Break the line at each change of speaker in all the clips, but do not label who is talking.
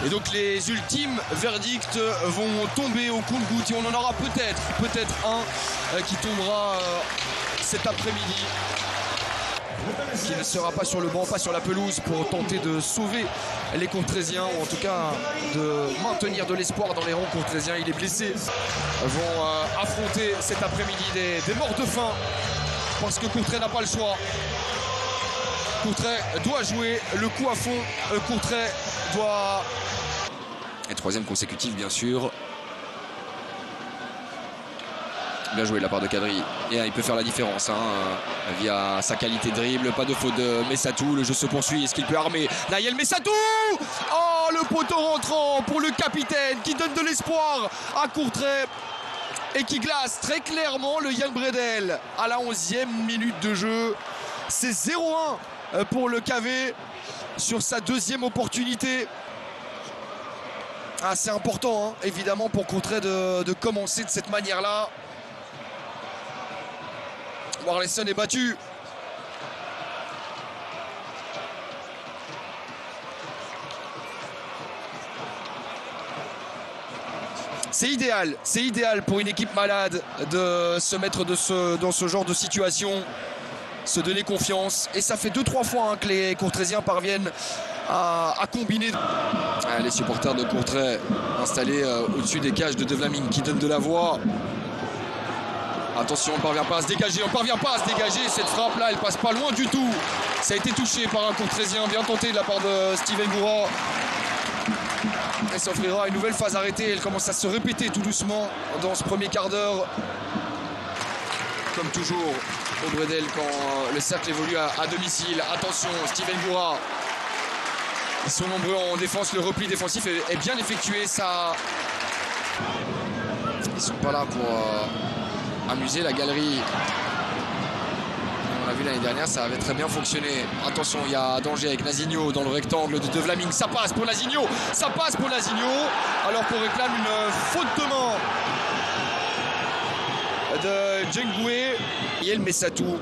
Et donc les ultimes verdicts vont tomber au compte-gouttes et on en aura peut-être un qui tombera cet après-midi, qui ne sera pas sur le banc, pas sur la pelouse pour tenter de sauver les Courtrésiens ou en tout cas de maintenir de l'espoir dans les rangs courtrésiens. Il est blessé. Vont affronter cet après-midi des morts de faim parce que Courtrai n'a pas le choix. Courtrai doit jouer le coup à fond. Courtrai doit... Et troisième consécutif bien sûr. Bien joué de la part de Kadri. Et il peut faire la différence via sa qualité de dribble. Pas de faute de Messatou. Le jeu se poursuit. Est-ce qu'il peut armer Naël Messatou? Oh, le poteau rentrant pour le capitaine qui donne de l'espoir à Courtrai et qui glace très clairement le Jan Bredel à la 11e minute de jeu. C'est 0-1 pour le KV sur sa deuxième opportunité. Ah, c'est important évidemment pour Courtrai de commencer de cette manière-là. Warleson est battu. C'est idéal pour une équipe malade de se mettre dans ce genre de situation, se donner confiance. Et ça fait 2-3 fois que les Courtrésiens parviennent à combiner. Les supporters de Courtrai installés au-dessus des cages de Vlaming qui donnent de la voix. Attention, on ne parvient pas à se dégager, cette frappe là elle passe pas loin du tout. Ça a été touché par un Courtrésien, bien tenté de la part de Steven Goura. Et s'offrira une nouvelle phase arrêtée. Elle commence à se répéter tout doucement dans ce premier quart d'heure. Comme toujours au Bredel quand le cercle évolue à domicile. Attention, Steven Goura. Ils sont nombreux en défense, le repli défensif est bien effectué. Ça... Ils sont pas là pour amuser la galerie. On l'a vu l'année dernière, ça avait très bien fonctionné. Attention, il y a danger avec Nazinho dans le rectangle de Vlaming. Ça passe pour Nazinho. Alors qu'on réclame une faute de main de Djengoué. Yael Messatou.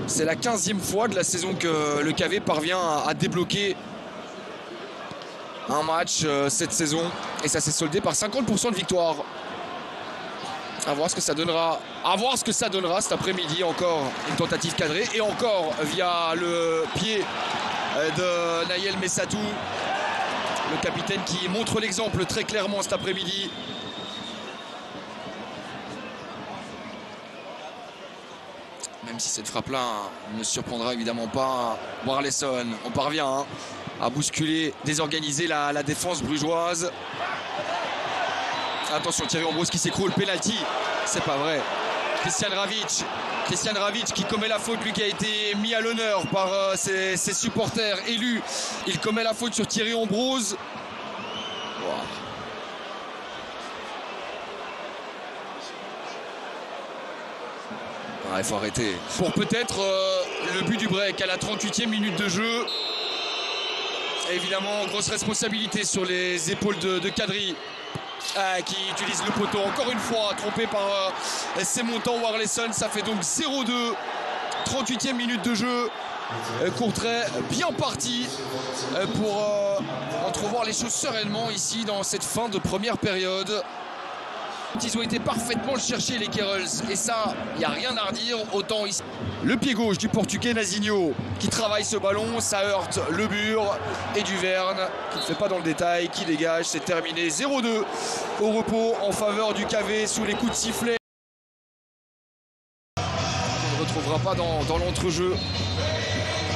C'est la 15e fois de la saison que le KV parvient à débloquer un match cette saison. Et ça s'est soldé par 50% de victoire. À voir ce que ça donnera. Cet après-midi. Encore une tentative cadrée. Et encore via le pied de Naël Messatou. Le capitaine qui montre l'exemple très clairement cet après-midi. Même si cette frappe-là ne surprendra évidemment pas Warleson. On parvient à bousculer, désorganiser la défense brugeoise. Attention, Thierry Ambrose qui s'écroule, penalty, c'est pas vrai. Christian Ravic qui commet la faute, lui qui a été mis à l'honneur par ses supporters élus. Il commet la faute sur Thierry Ambrose. Wow. Il faut arrêter. Pour peut-être le but du break à la 38e minute de jeu. Et évidemment, grosse responsabilité sur les épaules de Kadri. Qui utilise le poteau encore une fois, trompé par ses montants Warleson. Ça fait donc 0-2, 38e minute de jeu. Courtrai bien parti pour entrevoir les choses sereinement ici dans cette fin de première période. Ils ont été parfaitement le chercher les Kerels et ça, il n'y a rien à redire. Autant ici. Le pied gauche du Portugais Nazinho qui travaille ce ballon, ça heurte le mur et Duverne qui ne fait pas dans le détail, qui dégage, c'est terminé 0-2 au repos en faveur du KV sous les coups de sifflet. On ne retrouvera pas dans l'entrejeu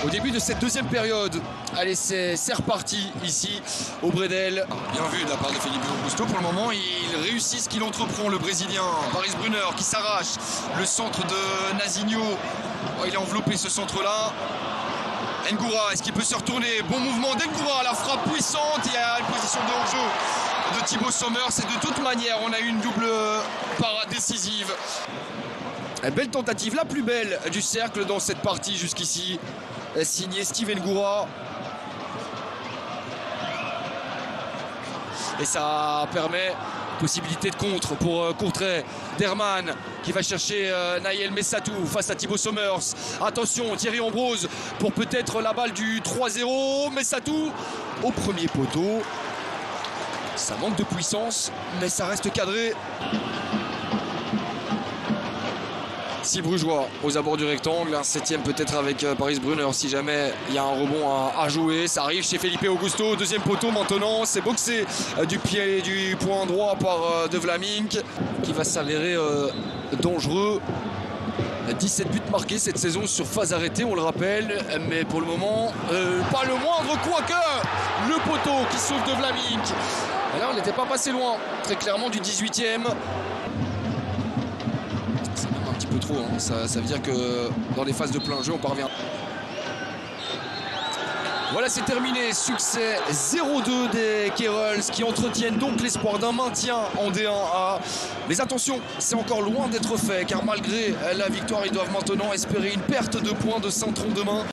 au début de cette deuxième période. Allez, c'est reparti ici au Bredel. Bien vu de la part de Felipe Augusto. Pour le moment, il réussit ce qu'il entreprend, le Brésilien. Paris Brunner qui s'arrache. Le centre de Nazinho. Oh, il a enveloppé ce centre-là. Ngoura, est-ce qu'il peut se retourner? Bon mouvement d'Ngoura, la frappe puissante. Il y a une position de hors-jeu de Thibaut Sommer. C'est de toute manière, on a eu une double parade décisive. Belle tentative, la plus belle du cercle dans cette partie jusqu'ici. Signé Steven Goura. Et ça permet Possibilité de contre pour Courtrai. Derman qui va chercher Naël Messatou face à Thibaut Sommers. Attention, Thierry Ambrose pour peut-être la balle du 3-0. Messatou au premier poteau. Ça manque de puissance, mais ça reste cadré. 6 Brugeois aux abords du rectangle, un 7e peut-être avec Paris Brunner si jamais il y a un rebond à jouer. Ça arrive chez Felipe Augusto, deuxième poteau maintenant, c'est boxé du pied du point droit par De Vlaminck qui va s'avérer dangereux. 17 buts marqués cette saison sur phase arrêtée, on le rappelle, mais pour le moment, pas le moindre, quoique le poteau qui sauve De Vlaminck. Et là, on n'était pas passé loin, très clairement, du 18e. C'est même un petit peu trop, hein. Ça veut dire que dans les phases de plein jeu, on parvient. Voilà, c'est terminé. Succès 0-2 des Carols qui entretiennent donc l'espoir d'un maintien en D1A. Mais attention, c'est encore loin d'être fait car malgré la victoire, ils doivent maintenant espérer une perte de points de Saint-Tron demain.